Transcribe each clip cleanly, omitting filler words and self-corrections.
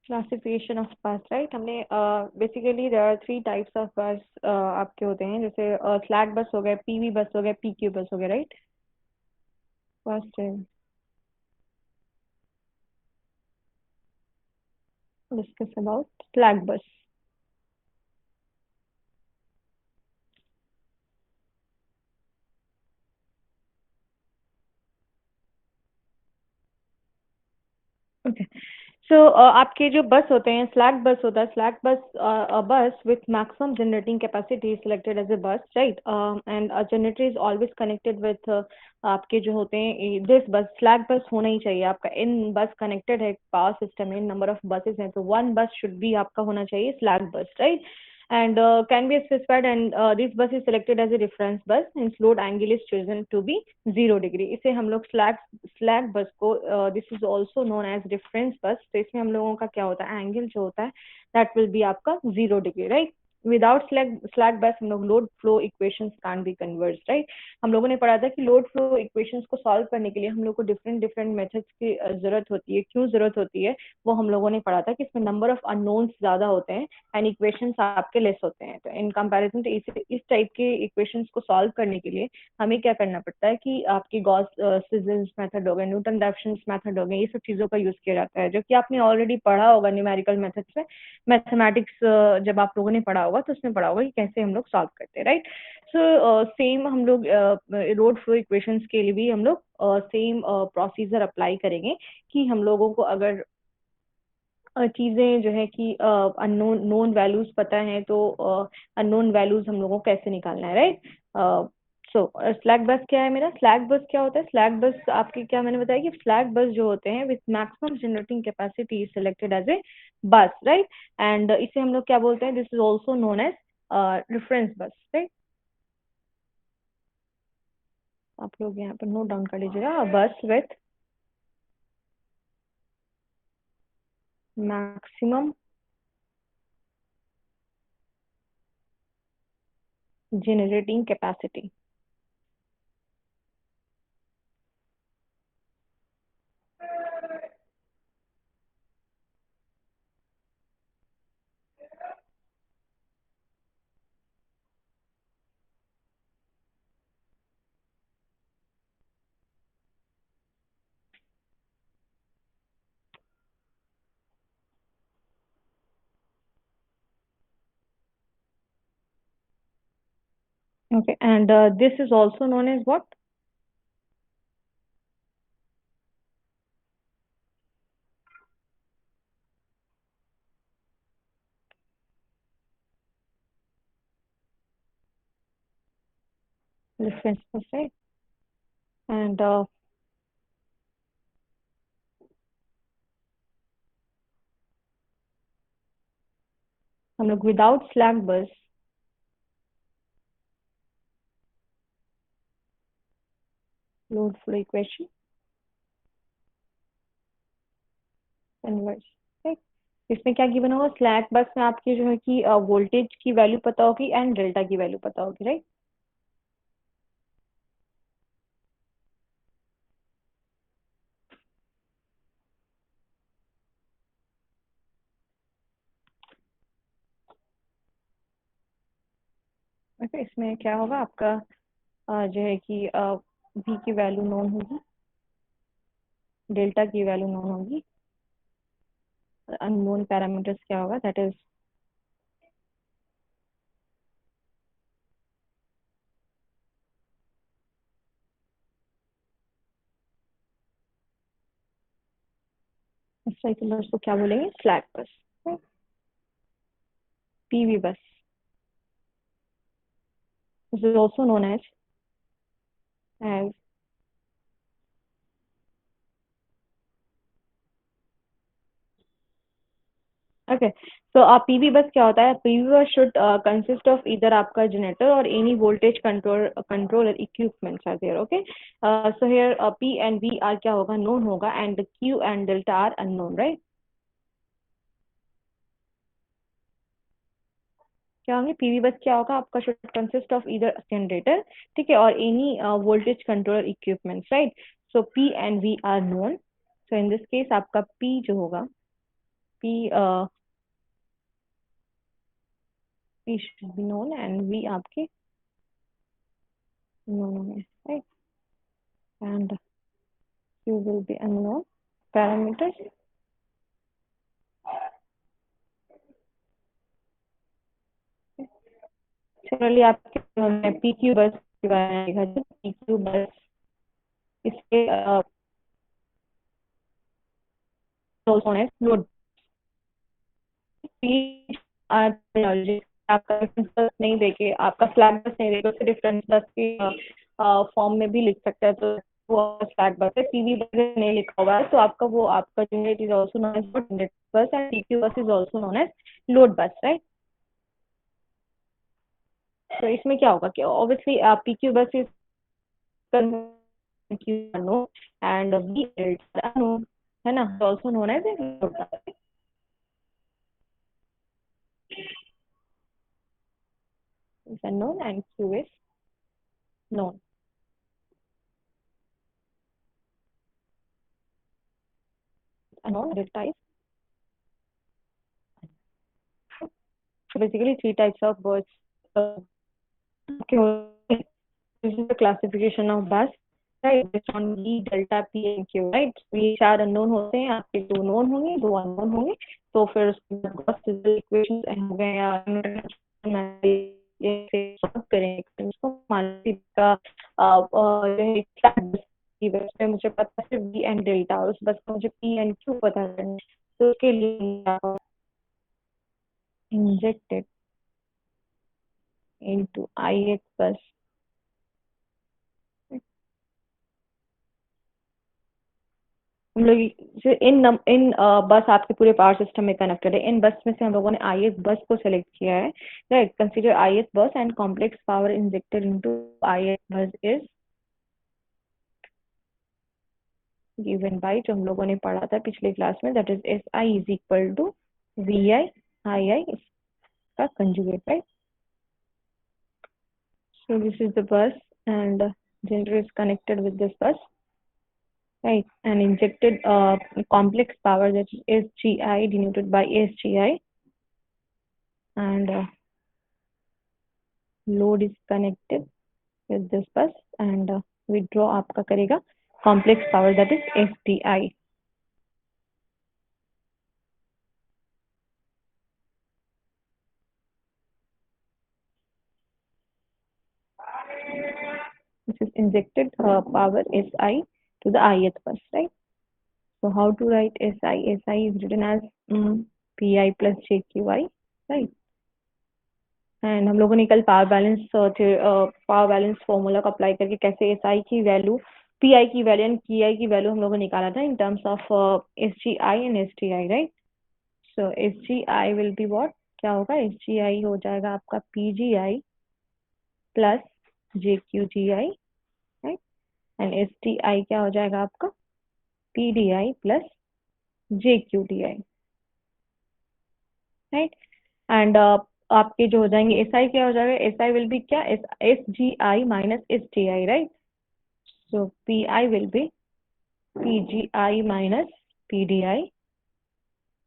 Classification of bus, right. हमने basically there are three types of bus आपके होते हैं, जैसे स्लैक बस हो गए, पीवी बस हो गए, पीक्यू बस हो गए, right. First discuss about slack बस। ओके। सो आपके जो बस होते हैं, स्लैक बस होता है, slack bus bus with maximum generating capacity selected as a bus, right. And generator is always connected with आपके जो होते हैं दिस बस, स्लैक बस होना ही चाहिए आपका। इन बस कनेक्टेड है पावर सिस्टम में, नंबर ऑफ बसेस हैं, तो वन बस शुड बी आपका होना चाहिए स्लैक बस, right. And can be specified, and this bus is selected as a reference bus and load angle is chosen to be 0 degree. इसे हम लोग स्लैक बस को, this is also known as reference bus. तो इसमें हम लोगों का क्या होता है, एंगल जो होता है दैट विल बी आपका 0 डिग्री, राइट। विदाउट स्लैक बस हम लोग load flow equations can be converge, right. हम लोगों ने पढ़ा था कि लोड फ्लो इक्वेशंस को सॉल्व करने के लिए हम लोग को डिफरेंट डिफरेंट मेथड्स की जरूरत होती है। क्यों जरूरत होती है वो हम लोगों ने पढ़ा था कि इसमें नंबर ऑफ अननोन्स ज्यादा होते हैं एंड इक्वेशंस आपके लेस होते हैं। तो इन कंपैरिजन तो इस टाइप के इक्वेशंस को सॉल्व करने के लिए हमें क्या करना पड़ता है कि आपकी गॉस सीजन्स मेथड हो गए, न्यूटन रैफ्सन मेथड हो गए, ये सब चीजों का यूज किया जाता है, जो कि आपने ऑलरेडी पढ़ा होगा न्यूमेरिकल मेथड्स में। मैथमेटिक्स जब आप लोगों ने पढ़ा होगा तो उसमें पढ़ा होगा कि कैसे हम लोग सॉल्व करते हैं, राइट। सो सेम हम लोग रोड फ्लो इक्वेशंस के लिए भी हम लोग सेम प्रोसीजर अप्लाई करेंगे कि हम लोगों को अगर चीजें जो है कि अननोन नोन वैल्यूज पता है तो अननोन वैल्यूज हम लोगों को कैसे निकालना है, राइट। सो स्लैक बस क्या है, मेरा स्लैक बस क्या होता है, स्लैक बस आपके क्या मैंने बताया कि स्लैक बस जो होते हैं with maximum generating capacity selected as a bus, right. And इसे हम लोग क्या बोलते हैं, this is also known as reference bus, right. आप लोग यहाँ पर नोट डाउन कर लीजिएगा, bus with maximum generating capacity. Okay, and this is also known as what? Reference bus, right? And हम लोग विदाउट स्लैक बस load flow equation converse, right? इसमें क्या गिवन होगा, स्लैक बस में आपकी जो है कि वोल्टेज की वैल्यू पता होगी एंड डेल्टा की वैल्यू पता होगी, राइट। ओके, इसमें क्या होगा आपका जो है कि वी की वैल्यू नोन होगी, डेल्टा की वैल्यू नोन होगी, अननोन पैरामीटर्स क्या होगा, दैट इज इस साइकिल बस को क्या बोलेंगे, slack bus, PV bus, this is also known as okay. तो पीवी बस क्या होता है, पीवी बस शुड कंसिस्ट ऑफ इधर आपका जनरेटर और any voltage controller equipments are there, okay. So here P and V are क्या होगा, नोन होगा, and Q and delta are unknown, right. क्या होंगे, पीवी बस क्या होगा आपका, शुड कंसिस्ट ऑफ इधर जनरेटर, ठीक है, और any voltage controller equipments, right. So P and V are known. So in this case आपका पी जो होगा P P should be known and V आपके known है, right? And Q will be unknown parameters. चलिए आपके हमने PQ बस के बारे में देखा था। PQ बस इसके लोड आपका रेफरेंस बस नहीं देके आपका स्लैक बस नहीं देके उसे रेफरेंस बस के फॉर्म में भी लिख सकता है, तो वो स्लैक बस है। पीवी बस नहीं लिखा हुआ है तो आपका वो आपका unit is also known as unit bus and PQ bus is also known as load bus, right? तो इसमें क्या होगा कि obviously PQ bus is known and V known, है ना, also known as load bus is unknown and Q is known. Unknown delta is. So basically three types of birds. Okay, this is the classification of bus, right? Based on E, delta, P and Q, right? ये चार unknown होते हैं, आपके दो known होंगे, दो unknown होंगे, तो फिर उसके बाद Gauss Seidel equations हो गए या solve करेंगे उसको मानसिक का की बस में मुझे पता है V and delta और उस बस में मुझे P and Q पता करना है, तो उसके लिए injected into IX bus. हम लोग इन बस आपके पूरे पावर सिस्टम में कनेक्टेड है। इन बस में से हम लोगों ने IX बस को सेलेक्ट किया है, right? Consider IX bus and complex power injected into IX bus is given by, जो हम लोगों ने पढ़ा था पिछले क्लास में, that is SI is equal to VI II इसका conjugate, right? So this is the bus and generator is connected with this bus, right? And injected complex power, that is SGI, denoted by SGI, and load is connected with this bus and withdraw आपका करेगा complex power, that is SDI. This is injected power SI to the ith bus, right? So how to write SI? SI is written as PI plus JQI, right? And हम लोगों ने कल power balance formula को apply करके कैसे SI की value, PI की value and QI की वैल्यू हम लोगों ने निकाला था in terms of SGI and STI, right? So SGI will be what, क्या होगा? एसजीआई हो जाएगा आपका PGI plus JQGI, right? And STI क्या हो जाएगा आपका? PDI plus JQDI, right? And आपके जो हो जाएंगे एसआई क्या हो जाएगा? एसआई विल बी क्या? S G I minus S T I, right? So P I will be P G I minus P D I,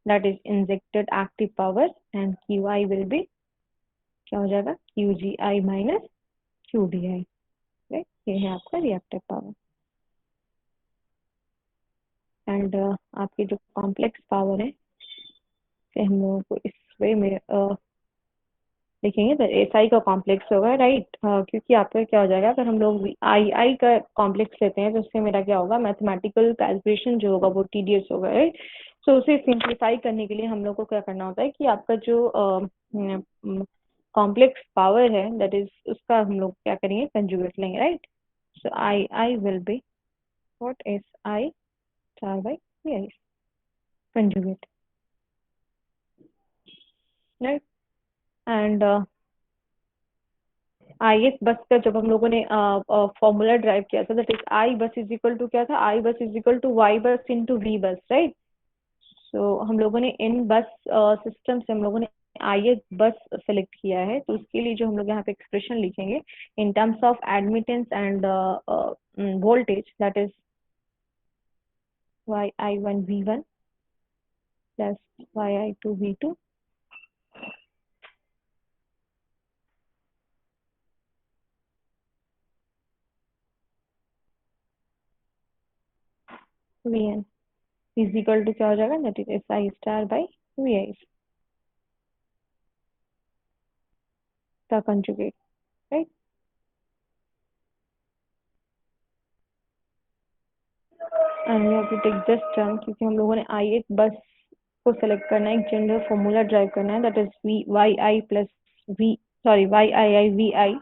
that is injected active power, and Q I will be क्या हो जाएगा? Q G I minus Q D I, right? ये है आपका reactive power. And आपकी जो complex power है हम लोगों को इस वे में देखेंगे, तो एस आई का कॉम्प्लेक्स होगा, राइट? क्योंकि आपका क्या हो जाएगा, अगर हम लोग आई आई का कॉम्प्लेक्स लेते हैं तो उससे मेरा क्या होगा? मैथमेटिकल कैलकुलेशन जो होगा वो टीडियस होगा, राइट? सो उसे सिंप्लीफाई करने के लिए हम लोग को क्या करना होता है कि आपका जो कॉम्प्लेक्स पावर है दैट इज उसका हम लोग क्या करेंगे? कंजुगेट लेंगे, right? So I I will be what? S I star by P I conjugate, right? And I S bus का जब हम लोगों ने फॉर्मूला ड्राइव किया था, दैट इज आई बस इज इक्वल टू क्या था? आई बस इज इक्वल टू वाई बस इंटू वी बस, राइट? सो हम लोगों ने इन बस सिस्टम से हम लोगों ने आई एस बस सेलेक्ट किया है, तो उसके लिए जो हम लोग यहाँ पे एक्सप्रेशन लिखेंगे in terms of admittance and voltage, that is Y I one V one plus yi to v2 vn is equal to क्या हो जाएगा, that is S I star by V I का conjugate, right. And we have to take this term क्योंकि हम लोगों ने आई एक बस को सेलेक्ट करना है, एक जनरल फॉर्मूला ड्राइव करना है, that is V Y I plus V, sorry Y I I V I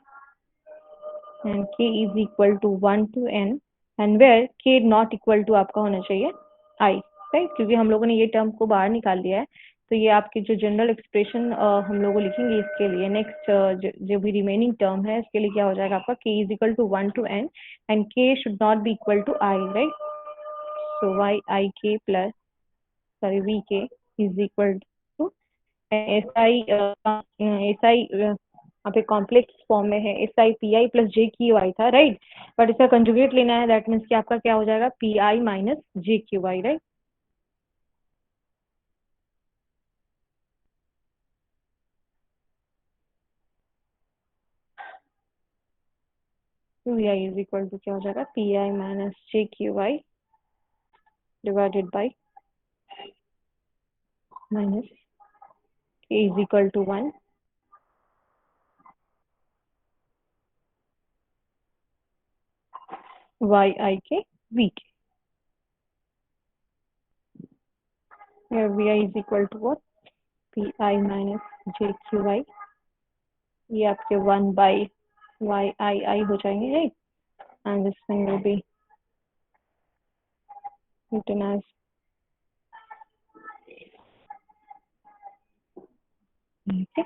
and k is equal to 1 to n and where k not equal to आपका होना चाहिए i, राइट, क्योंकि हम लोगों ने ये टर्म को बाहर निकाल लिया है। तो ये आपकी जो जनरल एक्सप्रेशन हम लोग लिखेंगे इसके लिए नेक्स्ट जो भी रिमेनिंग टर्म है इसके लिए क्या हो जाएगा आपका k is equal to 1 to n and k should not be equal to i, right. So Y I के plus sorry V K is equal to S I S I यहाँ पे कॉम्प्लेक्स फॉर्म में है S I P I plus J Q I था, right. But इसका conjugate लेना है, that means कि आपका क्या हो जाएगा P I minus J Q I, right. तो V I is equal to क्या हो जाएगा P I minus J Q I divided by minus K is equal to 1 Y I K V K, V I is equal to what P I minus J Q I, ये आपके 1 by Y I I हो जाएंगे, right. And this thing will be written as V के।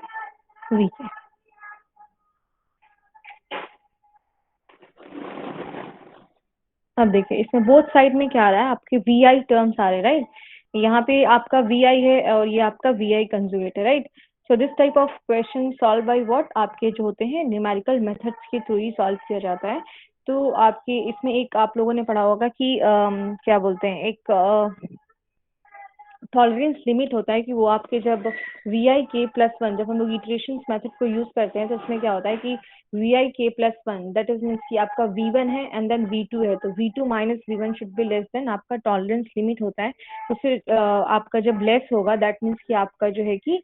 अब देखिए इसमें both side में क्या आ रहा है, आपके वी आई टर्म्स आ रहे हैं, राइट। यहाँ पे आपका वी आई है और ये आपका वी आई कंजुगेट है, right. So this type of question solve by what, आपके जो होते हैं न्यूमेरिकल मेथड्स के थ्रू ही सॉल्व किया जाता है। तो आपके इसमें एक आप लोगों ने पढ़ा होगा कि क्या बोलते हैं, एक टॉलरेंस लिमिट होता है कि वो आपके जब वी आई के प्लस वन, जब हम लोग इटरेशन मेथड को यूज करते हैं तो उसमें क्या होता है कि वी आई के plus one that is means कि आपका वी वन है एंड देन वी टू है, तो V two minus V one should be less than आपका टॉलरेंस लिमिट होता है। उससे आपका जब लेस होगा दैट मीन्स कि आपका जो है कि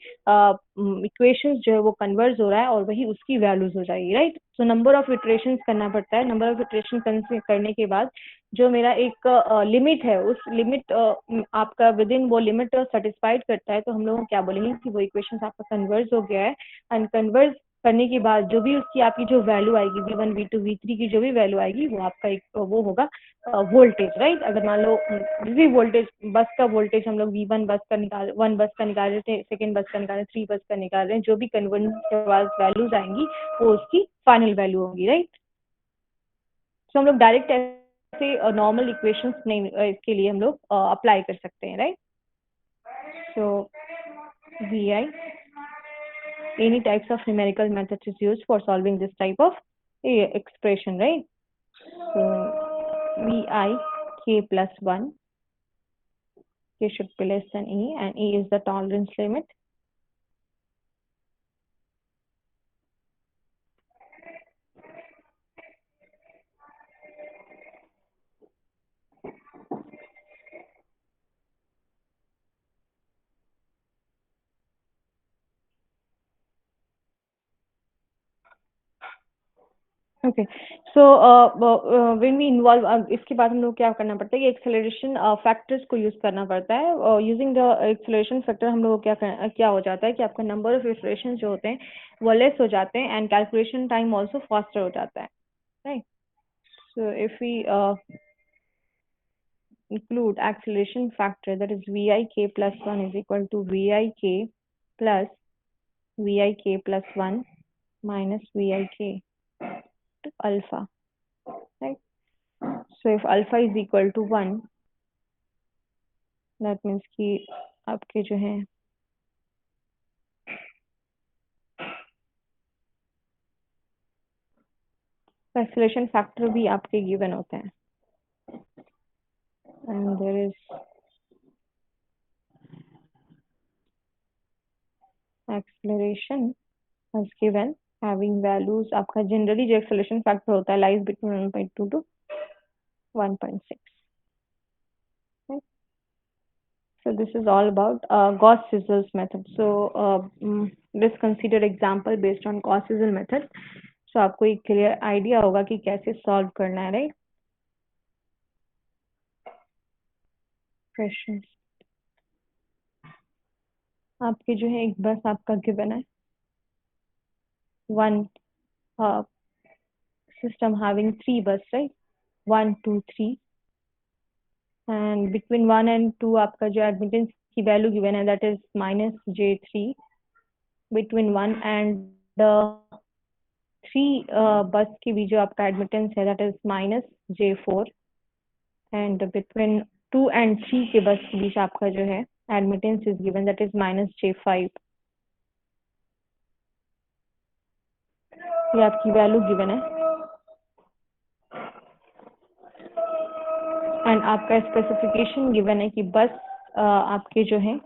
इक्वेशंस जो है वो कन्वर्ज हो रहा है और वही उसकी वैल्यूज हो जाएगी, right. So number of iterations करना पड़ता है, नंबर ऑफ इटरेशन करने के बाद जो मेरा एक लिमिट है उस लिमिट आपका विद इन वो लिमिट सेटिस्फाइड करता है, तो हम लोग क्या बोलेंगे कि वो इक्वेशन आपका कन्वर्ज हो गया है। एंड कन्वर्ज करने के बाद जो भी उसकी आपकी जो वैल्यू आएगी V one V two V three की जो भी वैल्यू आएगी वो आपका एक वो होगा वोल्टेज, राइट। अगर मान लो जिस भी वोल्टेज बस का वोल्टेज हम लोग वी वन बस का निकाल रहे थे, सेकेंड बस का निकाल रहे, थ्री बस का निकाल रहे हैं, जो भी कन्वर्जन के बाद वैल्यूज आएंगी वो उसकी फाइनल वैल्यू होगी, राइट। तो हम लोग डायरेक्ट ऐसे नॉर्मल इक्वेशंस नहीं इसके लिए हम लोग अप्लाई कर सकते हैं, right. So V I any types of numerical methods is used for solving this type of expression, right? So vi k plus 1, k should be less than e and e is the tolerance limit. Okay so when we involve, इसके बाद हम लोग क्या करना पड़ता है कि acceleration factors को यूज करना पड़ता है। यूजिंग द एक्सेलरेशन फैक्टर हम लोग क्या हो जाता है कि आपका नंबर ऑफ इटरेशंस जो होते हैं वो लेस हो जाते हैं and calculation time also faster हो जाता है, right. So if we include acceleration factor, that is VIK plus 1 is equal to VIK plus VIK plus 1 minus VIK to alpha, right? So if alpha is equal to 1, that means कि आपके जो है acceleration factor भी आपके given होते हैं and there is acceleration as given having values, आपका generally जो acceleration factor होता है lies between 1.2 to 1.6. Right? So this is all about Gauss-Seisel method. So let's consider example based on Gauss-Seisel method. So आपको एक clear idea होगा कि कैसे solve करना है, right? Questions. आपके जो है एक बस आपका given है, one system having 3 bus, right? 1, 2, 3, and between 1 and 2 आपका जो admittance की value given है that is -j3. Between 1 and 3 bus की भी जो आपका admittance है that is -j4, and between 2 and 3 के बस के बीच आपका जो है admittance is given that is -j5. ये आपकी वैल्यू गिवन है एंड आपका स्पेसिफिकेशन गिवन है कि बस आपके जो है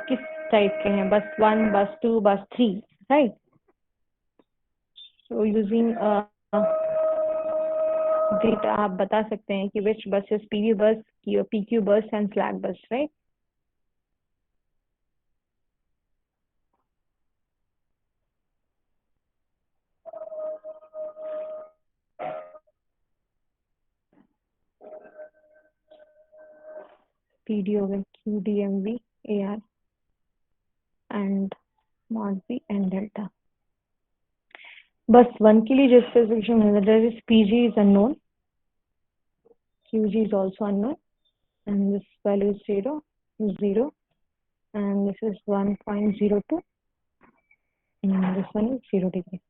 किस टाइप के हैं, बस 1, बस 2, बस 3, राइट? सो यूजिंग डेटा आप बता सकते हैं कि विच बस इज पीवी बस, पीक्यू बस एंड स्लैक बस, राइट? PD हो गया, QDMV, AR and mod B and delta. बस 1 के लिए जो स्पेसिफिकेशन है that is PG is unknown, QG is also unknown, and this value is 0, and this is 1.02, and this one is 0 degree.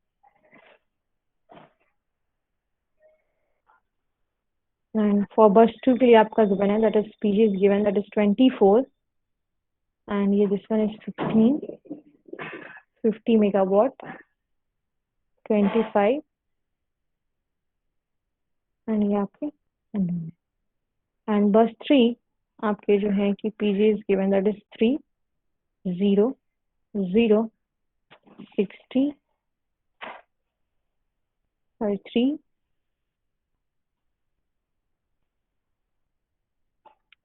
And for bus 2 के लिए आपका given है that is PG is given that is 24, and ये this one is 15, 50 megawatt, 25, and ये आपके unknown है. And bus 3 आपके जो है कि PG is given that is 3, 0, 0, 60, sorry 3.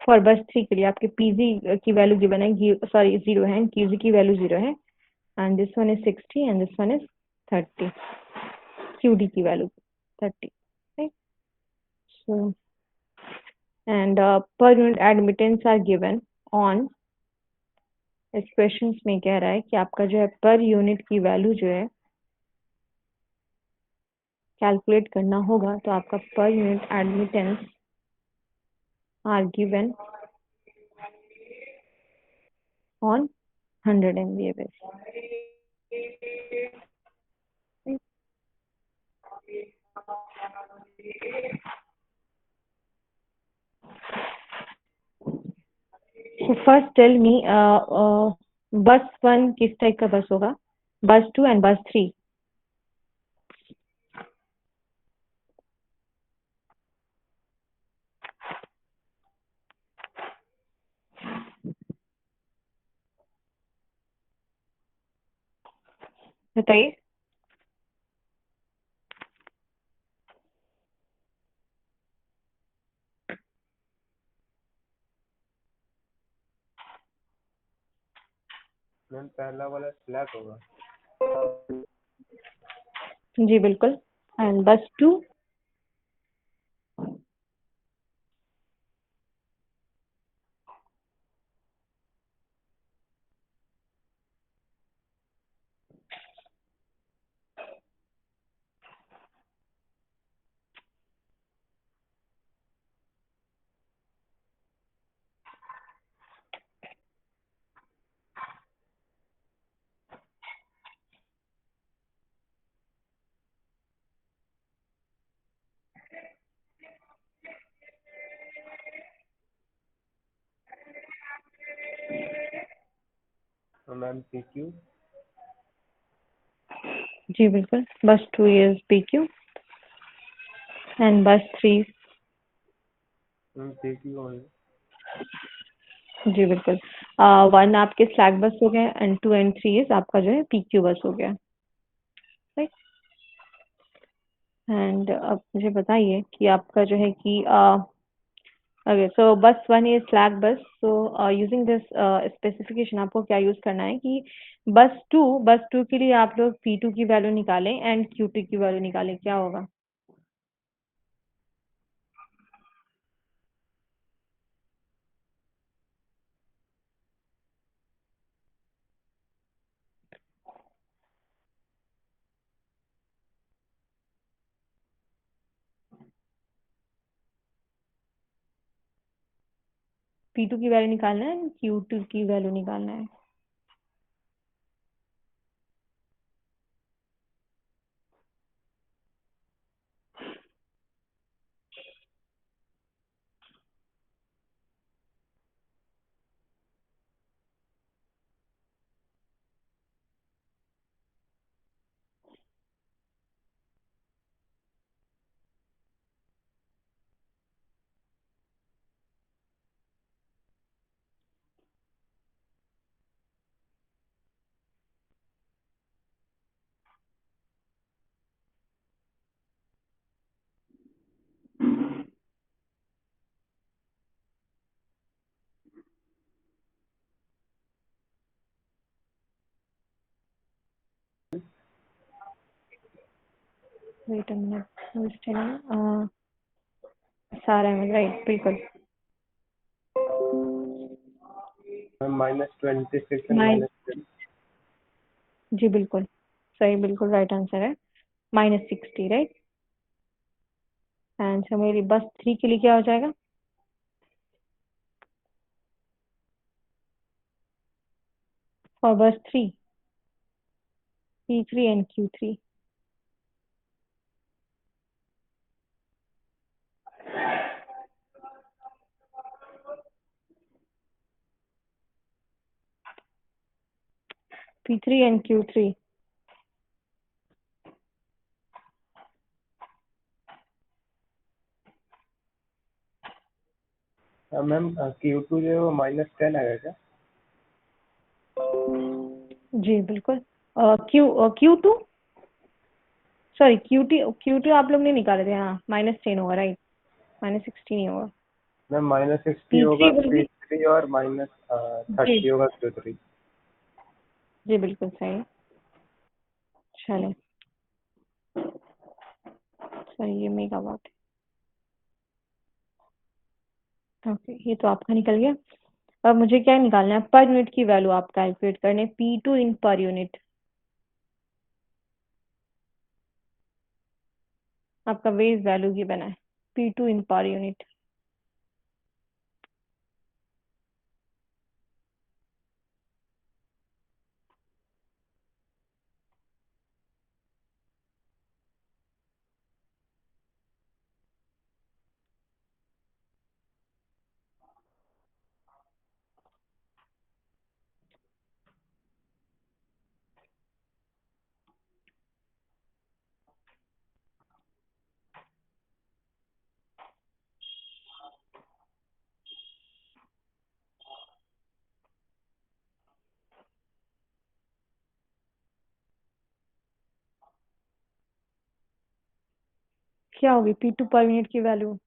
For बस 3 के लिए आपके PG की वैल्यू गिवन है, सॉरी 0 है, QG की वैल्यू 0 है, and this one is 60 and this one is 30, QD की value 30, right? So and per unit admittance are given on, इस क्वेश्चन में कह रहा है कि आपका जो है पर यूनिट की वैल्यू जो है कैलकुलेट करना होगा, तो आपका per unit admittance are given on 100 MVA base. So first tell me, bus 1 किस टाइप का बस होगा, bus 2 and bus 3. बताइए. मैम पहला वाला स्लैक होगा. जी बिल्कुल. एंड बस 2. Ma'am PQ. जी बिल्कुल. बस 2 इज PQ एंड बस 3. मैम PQ होगा. जी बिल्कुल. वन आपके स्लैक बस हो गए and two and three is आपका जो है पी क्यू बस हो गया, राइट। एंड अब मुझे बताइए कि आपका जो है कि ओके, सो बस वन इज स्लैक बस, सो यूजिंग दिस स्पेसिफिकेशन आपको क्या यूज करना है कि बस टू के लिए आप लोग पी टू की वैल्यू निकालें एंड क्यू टू की वैल्यू निकालें, क्या होगा? पी टू की वैल्यू निकालना है, क्यू टू की वैल्यू निकालना है। वेट अ मिनट, सारा है राइट, बिल्कुल। Ma'am -26 and mine -10। जी बिल्कुल सही, बिल्कुल राइट आंसर है, -60, राइट। एंड मेरी बस थ्री के लिए क्या हो जाएगा? For bus three, P three and Q three. P three and Q three. Ma'am Q2 जो है वो -10 आएगा क्या? जी बिल्कुल। Q Q two, sorry Q two आप लोग नहीं निकाले थे, हाँ -10 होगा, राइट, -16 ही होगा। मैम -60 पी होगा थ्री विल बी, P3 और जी -30 होगा Q3। जी बिल्कुल सही। चले, सही, ये मेगावाट। ओके, ये तो आपका निकल गया। अब मुझे क्या निकालना है? पर यूनिट की वैल्यू आप कैलकुलेट करने, P to in per unit. आपका वेज वैल्यू की बना है, P to in per unit. क्या होगी पी टू पर यूनिट की वैल्यू?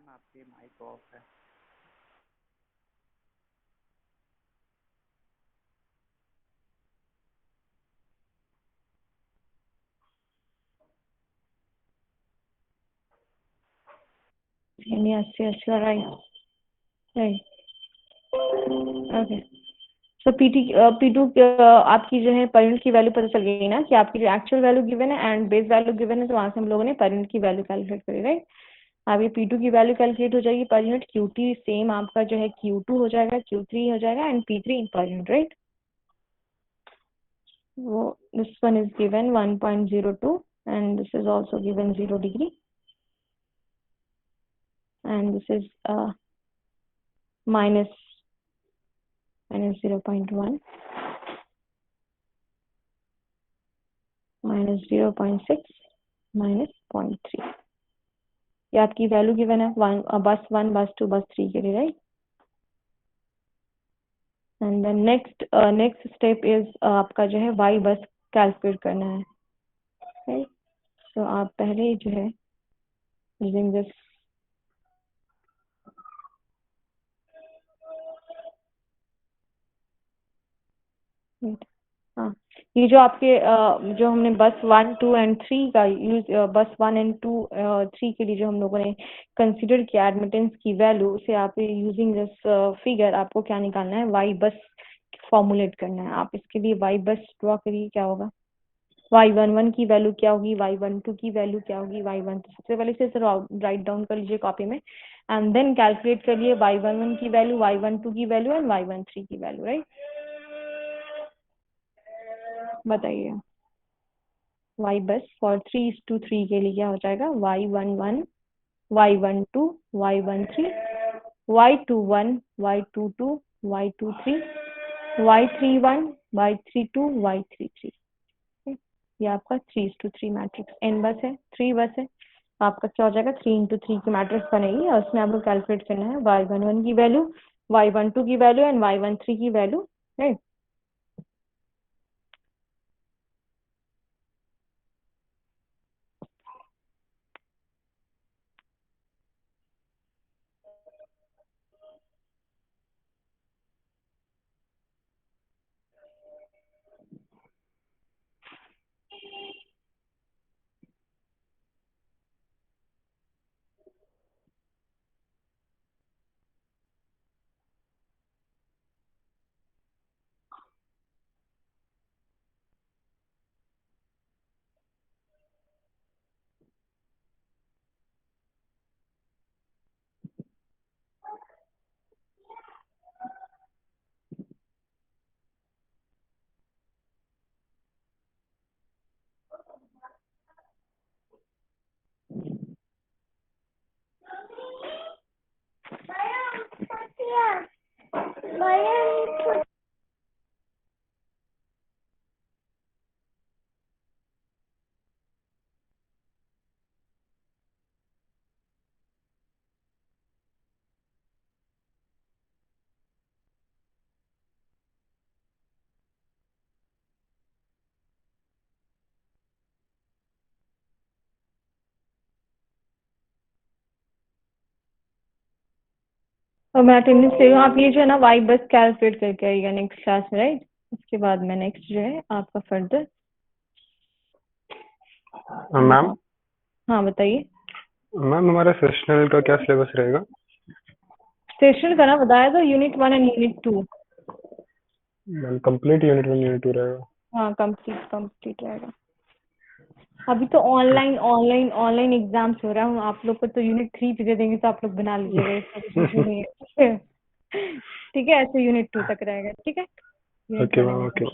मैम आपकी माइक ऑफ है। Yes, yes, you're right. Right. Okay. So PT P2 आपकी जो है पर यूनिट की वैल्यू पता चल गई ना कि आपकी जो एक्चुअल वैल्यू गिवन है एंड बेस वैल्यू गिवन है, तो वहां से हम लोगों ने पर यूनिट की वैल्यू कैलकुलेट करी, राइट। अब ये P2 की वैल्यू कैलकुलेट हो जाएगी पर यूनिट, QT सेम आपका जो है Q2 हो जाएगा, Q3 हो जाएगा and P3 per unit, right. वो this one is given 1.02 and this is also given 0 degree and this is minus 0.1 minus 0.6 minus 0.3। ये आपकी वैल्यू गिवन है बस 1 बस 2 बस 3 के लिए, right. And then next step is आपका जो है वाई बस कैलकुलेट करना है, राइट। सो आप पहले जो है यूजिंग दिस हाँ, ये जो आपके जो हमने बस 1 2 एंड 3 का यूज, बस 1 एंड 2 3 के लिए जो हम लोगों ने कंसीडर किया एडमिटेंस की वैल्यू, उसे आप यूजिंग दिस फिगर आपको क्या निकालना है, वाई बस फॉर्मुलेट करना है। आप इसके लिए वाई बस ड्रॉ करिए, क्या होगा, y11 की वैल्यू क्या होगी, y12 की वैल्यू क्या होगी, y1 सबसे पहले इसे राइट डाउन कर लीजिए कॉपी में एंड देन कैलकुलेट कर लिए y11 की वैल्यू, y12 की वैल्यू एंड y13 की वैल्यू, राइट। बताइए y बस फॉर 3:3 के लिए क्या हो जाएगा, y11 y12 y13 y21 y22 y23 y31 y32 y33। ये आपका 3:3 मैट्रिक्स एन बस है, 3 बस है, आपका क्या हो जाएगा 3:3 की मैट्रिक्स बनेगी और उसमें आपको कैलकुलेट करना है y11 की वैल्यू, y12 की वैल्यू एंड y13 की वैल्यू, राइट। और मैं अटेंडेंस ले रही हूँ, आप ये जो है ना वाई बस कैलकुलेट करके आइएगा नेक्स्ट क्लास में, राइट। उसके बाद में नेक्स्ट जो है आपका फर्दर। मैम हाँ बताइए। मैम हमारा सेशनल का क्या सिलेबस रहेगा? सेशन का ना बताया तो unit 1 and unit 2। Ma'am complete unit 1 unit 2 रहेगा। हाँ कंप्लीट रहेगा। अभी तो ऑनलाइन एग्जाम्स हो रहा है, आप लोग को तो यूनिट 3 दे देंगे तो आप लोग बना लीजिएगा, इसका कुछ इशू नहीं है। ठीक है, ऐसे यूनिट 2 तक रहेगा, ठीक है। Unit okay 1 ma'am, and okay.